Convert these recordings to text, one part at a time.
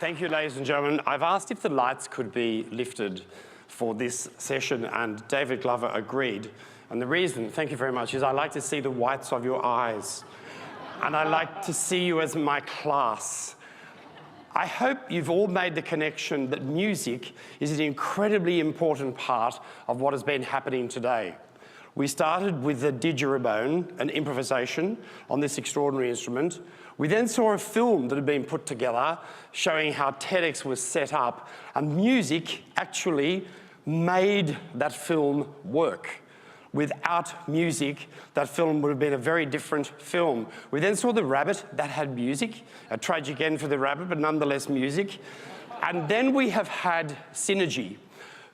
Thank you, ladies and gentlemen. I've asked if the lights could be lifted for this session, and David Glover agreed. And the reason, thank you very much, is I like to see the whites of your eyes. And I like to see you as my class. I hope you've all made the connection that music is an incredibly important part of what has been happening today. We started with the didgeridoo, an improvisation on this extraordinary instrument. We then saw a film that had been put together showing how TEDx was set up, and music actually made that film work. Without music, that film would have been a very different film. We then saw The Rabbit, that had music, a tragic end for the rabbit, but nonetheless music. And then we have had Synergy,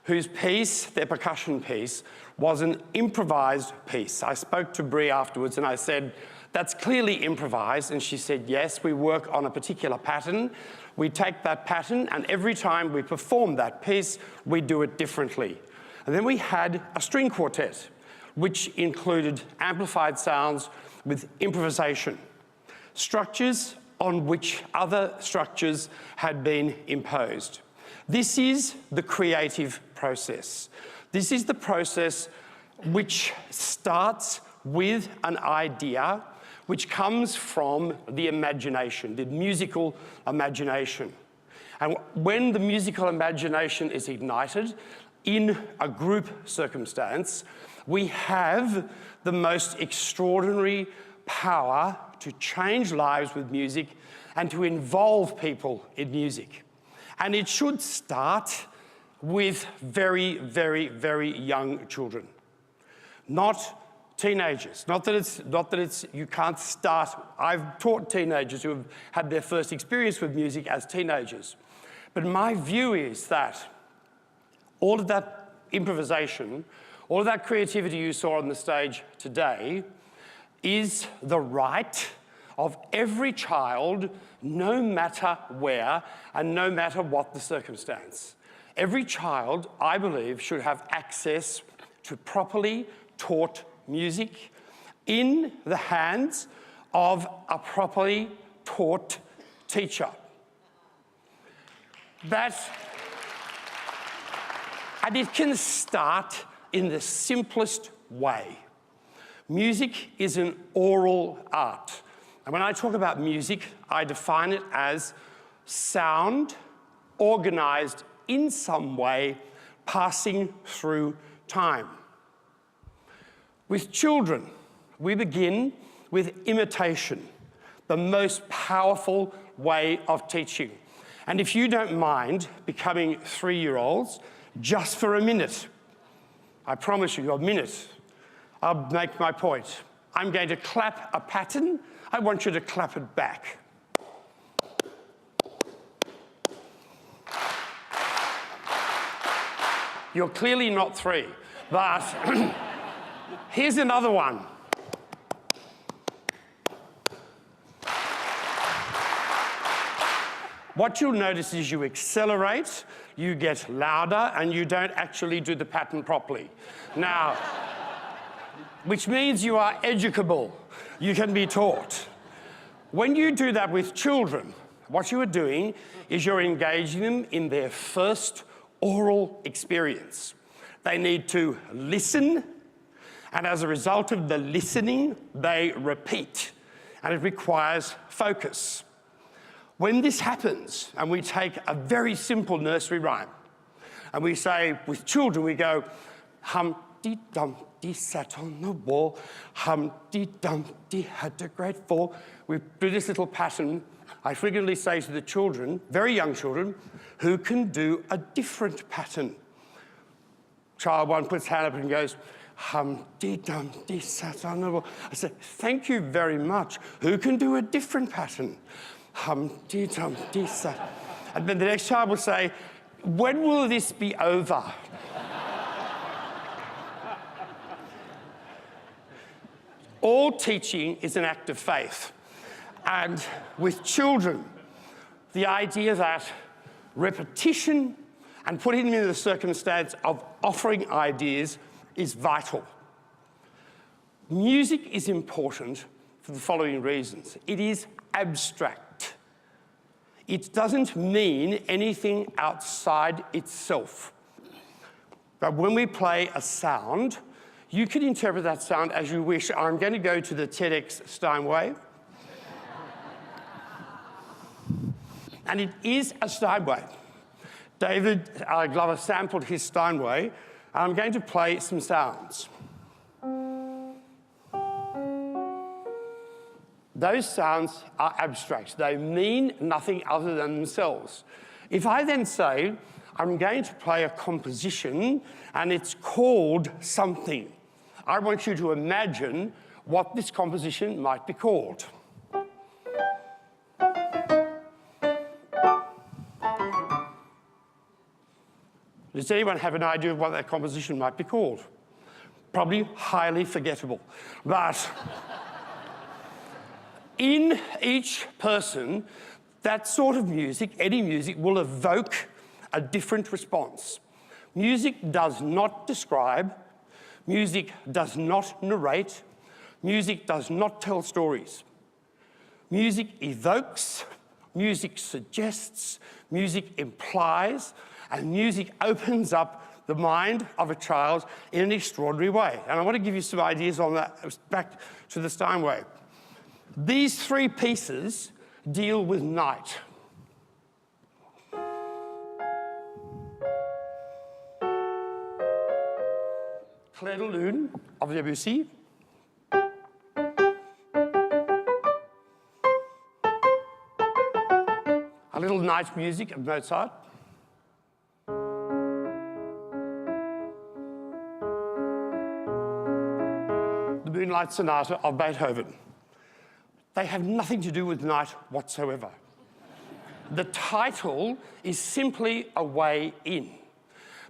whose piece, their percussion piece, was an improvised piece. I spoke to Brie afterwards and I said, that's clearly improvised. And she said, yes, we work on a particular pattern. We take that pattern and every time we perform that piece, we do it differently. And then we had a string quartet, which included amplified sounds with improvisation, structures on which other structures had been imposed. This is the creative process. This is the process which starts with an idea which comes from the imagination, the musical imagination. And when the musical imagination is ignited in a group circumstance, we have the most extraordinary power to change lives with music and to involve people in music. And it should start with very, very, very young children, not teenagers. Not that it's you can't start. I've taught teenagers who have had their first experience with music as teenagers. But my view is that all of that improvisation, all of that creativity you saw on the stage today is the right of every child, no matter where and no matter what the circumstance. Every child, I believe, should have access to properly taught music in the hands of a properly taught teacher. And it can start in the simplest way. Music is an oral art. And when I talk about music, I define it as sound organized in some way, passing through time. With children, we begin with imitation, the most powerful way of teaching. And if you don't mind becoming 3-year-olds, just for a minute, I promise you, a minute, I'll make my point. I'm going to clap a pattern. I want you to clap it back. You're clearly not 3, but here's another one. What you'll notice is you accelerate, you get louder, and you don't actually do the pattern properly. Now, which means you are educable. You can be taught. When you do that with children, what you are doing is you're engaging them in their first oral experience. They need to listen, and as a result of the listening, they repeat, and it requires focus. When this happens, and we take a very simple nursery rhyme, and we say, with children, we go, Humpty Dumpty sat on the wall, Humpty Dumpty had a great fall. We do this little pattern. I frequently say to the children, very young children, who can do a different pattern? Child 1 puts hand up and goes, Humpty Dumpty sat on the wall. I say, thank you very much. Who can do a different pattern? Humpty Dumpty sat. And then the next child will say, when will this be over? All teaching is an act of faith. And with children, the idea that repetition and putting them in the circumstance of offering ideas is vital. Music is important for the following reasons. It is abstract. It doesn't mean anything outside itself. But when we play a sound, you can interpret that sound as you wish. I'm going to go to the TEDx Steinway. And it is a Steinway. David Glover sampled his Steinway. I'm going to play some sounds. Those sounds are abstract. They mean nothing other than themselves. If I then say, I'm going to play a composition and it's called something, I want you to imagine what this composition might be called. Does anyone have an idea of what that composition might be called? Probably highly forgettable. But in each person, that sort of music, any music, will evoke a different response. Music does not describe, music does not narrate, music does not tell stories. Music evokes, music suggests, music implies, and music opens up the mind of a child in an extraordinary way. And I want to give you some ideas on that, back to the Steinway. These three pieces deal with night. Clair de Lune of Debussy. A little night music of Mozart. The Moonlight Sonata of Beethoven. They have nothing to do with night whatsoever. The title is simply a way in.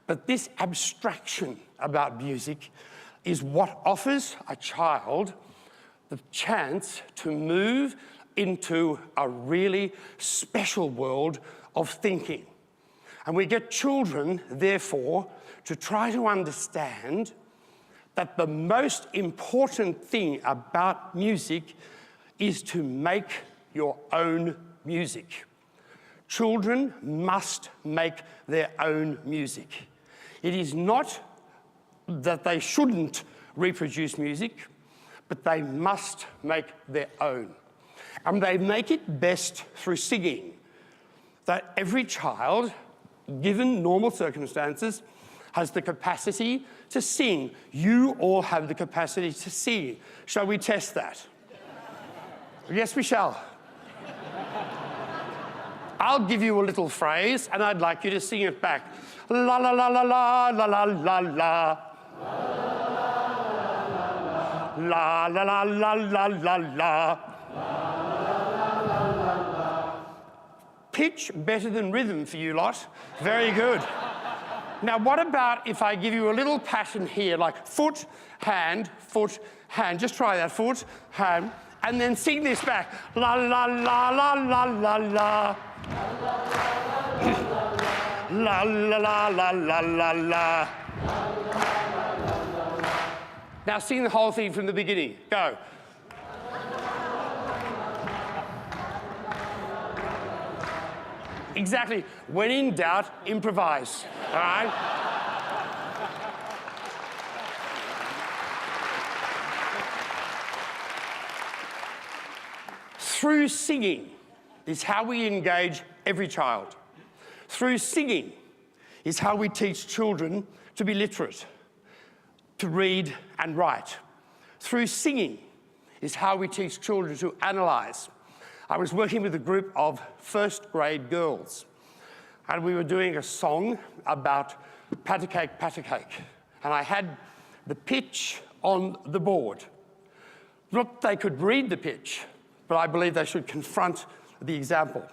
But this abstraction about music is what offers a child the chance to move into a really special world of thinking. And we get children, therefore, to try to understand that the most important thing about music is to make your own music. Children must make their own music. It is not that they shouldn't reproduce music, but they must make their own. And they make it best through singing. That every child, given normal circumstances, has the capacity to sing. You all have the capacity to sing. Shall we test that? Yes, we shall. I'll give you a little phrase, and I'd like you to sing it back. La la la la la la la la la. La la la la la la la. Pitch better than rhythm for you lot. Very good. Now, what about if I give you a little pattern here, like foot, hand, foot, hand. Just try that, foot, hand. And then sing this back. La la la la la la la. La la la la la la la. Now sing the whole thing from the beginning. Go. Exactly. When in doubt, improvise. All right? Through singing is how we engage every child. Through singing is how we teach children to be literate, to read and write. Through singing is how we teach children to analyse. I was working with a group of first-grade girls, and we were doing a song about patty cake, and I had the pitch on the board. Look, they could read the pitch, but I believe they should confront the example.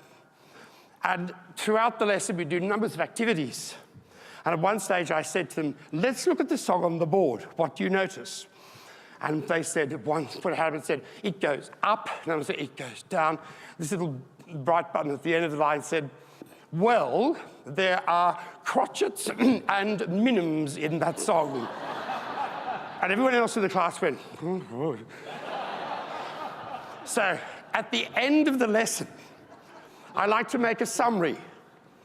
And throughout the lesson, we do numbers of activities. And at one stage, I said to them, let's look at the song on the board. What do you notice? And they said, one put a hand up and said, it goes up. And I said, it goes down. This little bright button at the end of the line said, well, there are crotchets and minims in that song. And everyone else in the class went, oh. So at the end of the lesson, I like to make a summary.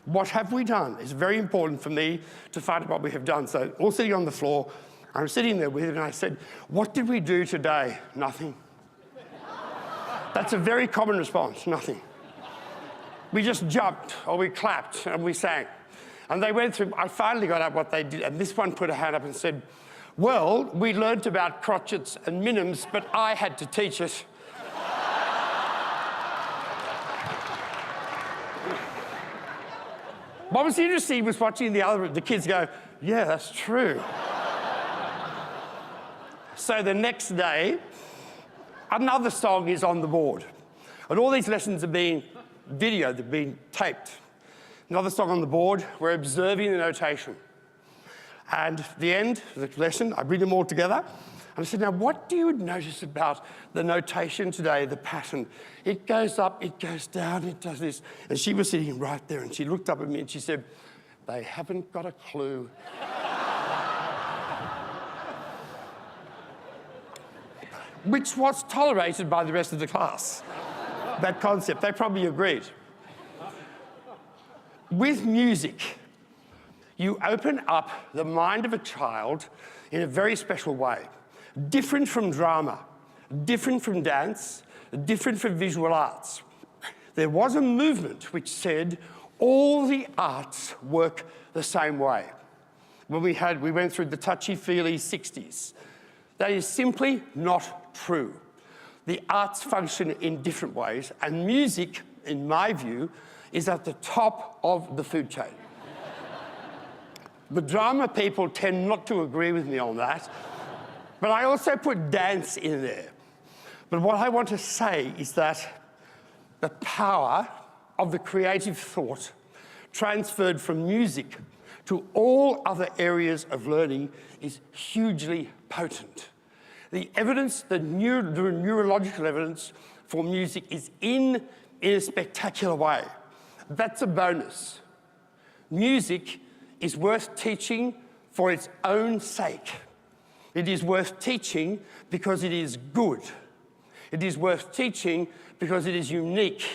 What have we done? It's very important for me to find out what we have done. So all sitting on the floor, I'm sitting there with him and I said, what did we do today? Nothing. That's a very common response, nothing. We just jumped or we clapped and we sang. And they went through, I finally got out what they did, and this one put a hand up and said, well, we learnt about crotchets and minims, but I had to teach it. What was interesting was watching the kids go, yeah, that's true. So the next day, another song is on the board. And all these lessons are being videoed, they're being taped. Another song on the board, we're observing the notation. And at the end of the lesson, I bring them all together. And I said, now what do you notice about the notation today, the pattern? It goes up, it goes down, it does this. And she was sitting right there and she looked up at me and she said, they haven't got a clue. Which was tolerated by the rest of the class, that concept. They probably agreed. With music, you open up the mind of a child in a very special way. Different from drama, different from dance, different from visual arts. There was a movement which said all the arts work the same way. When we went through the touchy-feely 60s. That is simply not true. The arts function in different ways, and music, in my view, is at the top of the food chain. The drama people tend not to agree with me on that, but I also put dance in there. But what I want to say is that the power of the creative thought transferred from music to all other areas of learning is hugely potent. The evidence, the neurological evidence for music is in a spectacular way. That's a bonus. Music is worth teaching for its own sake. It is worth teaching because it is good. It is worth teaching because it is unique.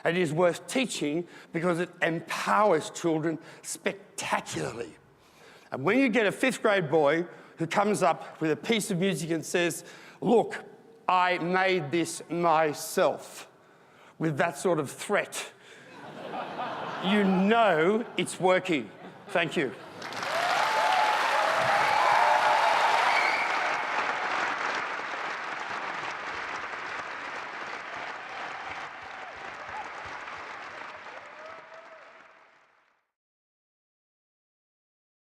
It is worth teaching because it empowers children spectacularly. And when you get a 5th grade boy who comes up with a piece of music and says, look, I made this myself, with that sort of threat, you know it's working. Thank you.